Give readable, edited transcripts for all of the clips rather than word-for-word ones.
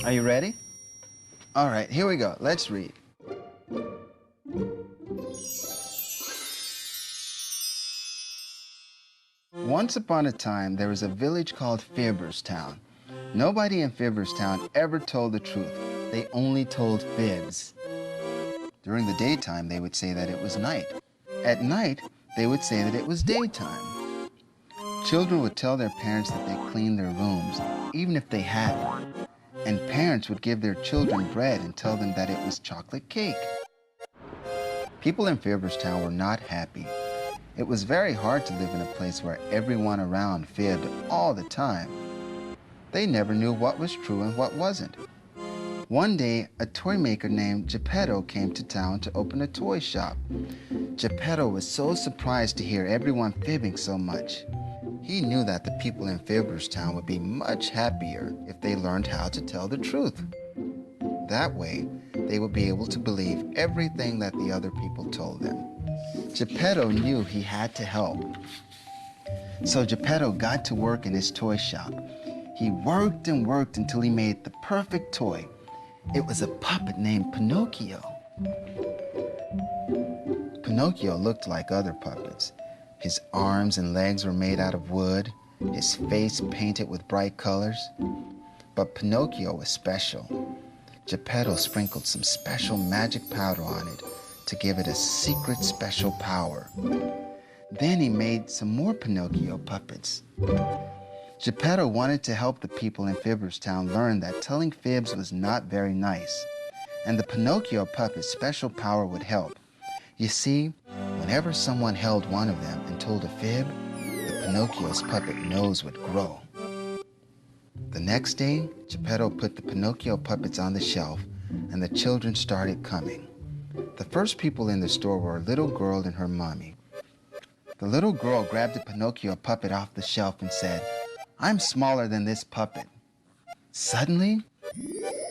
Are you ready? All right, here we go. Let's read. Once upon a time, there was a village called Fibberstown. Nobody in Fibberstown ever told the truth. They only told fibs. During the daytime, they would say that it was night. At night, they would say that it was daytime. Children would tell their parents that they cleaned their rooms, even if they hadn't. And parents would give their children bread and tell them that it was chocolate cake. People in Fibberstown were not happy. It was very hard to live in a place where everyone around fibbed all the time. They never knew what was true and what wasn't. One day, a toy maker named Geppetto came to town to open a toy shop. Geppetto was so surprised to hear everyone fibbing so much. He knew that the people in Fibberstown would be much happier if they learned how to tell the truth. That way, they would be able to believe everything that the other people told them. Geppetto knew he had to help. So Geppetto got to work in his toy shop. He worked and worked until he made the perfect toy. It was a puppet named Pinocchio. Pinocchio looked like other puppets. His arms and legs were made out of wood, his face painted with bright colors. But Pinocchio was special. Geppetto sprinkled some special magic powder on it to give it a secret special power. Then he made some more Pinocchio puppets. Geppetto wanted to help the people in Fibberstown learn that telling fibs was not very nice, and the Pinocchio puppet's special power would help. You see, whenever someone held one of them and told a fib, the Pinocchio's puppet nose would grow. The next day, Geppetto put the Pinocchio puppets on the shelf, and the children started coming. The first people in the store were a little girl and her mommy. The little girl grabbed the Pinocchio puppet off the shelf and said, "I'm smaller than this puppet." Suddenly,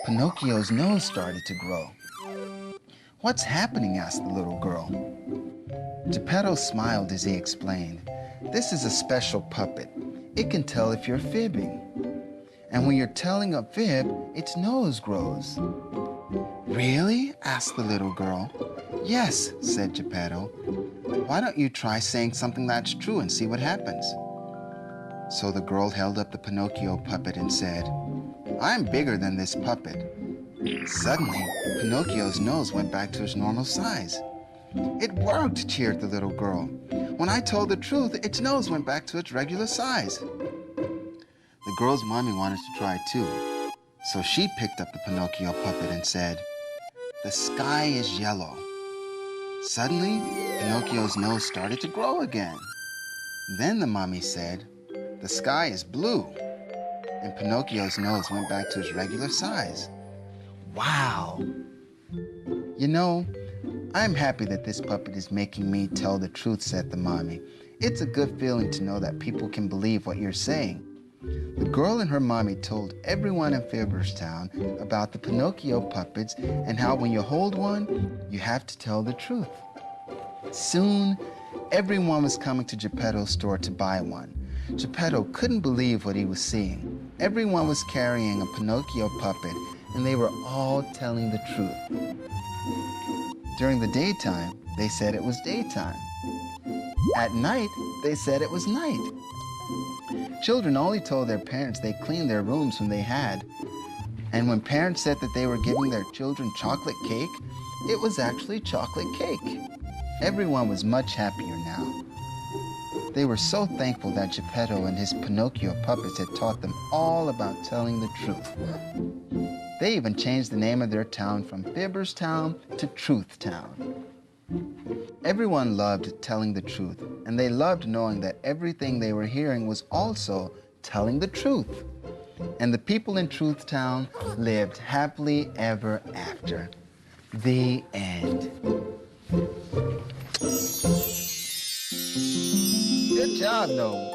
Pinocchio's nose started to grow. "What's happening?" asked the little girl. Geppetto smiled as he explained, "This is a special puppet. It can tell if you're fibbing. And when you're telling a fib, its nose grows." "Really?" asked the little girl. "Yes," said Geppetto. "Why don't you try saying something that's true and see what happens?" So the girl held up the Pinocchio puppet and said, "I'm bigger than this puppet." Suddenly, Pinocchio's nose went back to its normal size. "It worked," cheered the little girl. "When I told the truth, its nose went back to its regular size." The girl's mommy wanted to try too, so she picked up the Pinocchio puppet and said, "The sky is yellow." Suddenly, Pinocchio's nose started to grow again. Then the mommy said, "The sky is blue," and Pinocchio's nose went back to its regular size. Wow! "You know, I'm happy that this puppet is making me tell the truth," said the mommy. "It's a good feeling to know that people can believe what you're saying." The girl and her mommy told everyone in Fibberstown about the Pinocchio puppets and how when you hold one, you have to tell the truth. Soon, everyone was coming to Geppetto's store to buy one. Geppetto couldn't believe what he was seeing. Everyone was carrying a Pinocchio puppet, and they were all telling the truth. During the daytime, they said it was daytime. At night, they said it was night. Children only told their parents they cleaned their rooms when they had. And when parents said that they were giving their children chocolate cake, it was actually chocolate cake. Everyone was much happier now. They were so thankful that Geppetto and his Pinocchio puppets had taught them all about telling the truth. They even changed the name of their town from Fibberstown to Truth Town. Everyone loved telling the truth, and they loved knowing that everything they were hearing was also telling the truth. And the people in Truth Town lived happily ever after. The end. Good job, Noel.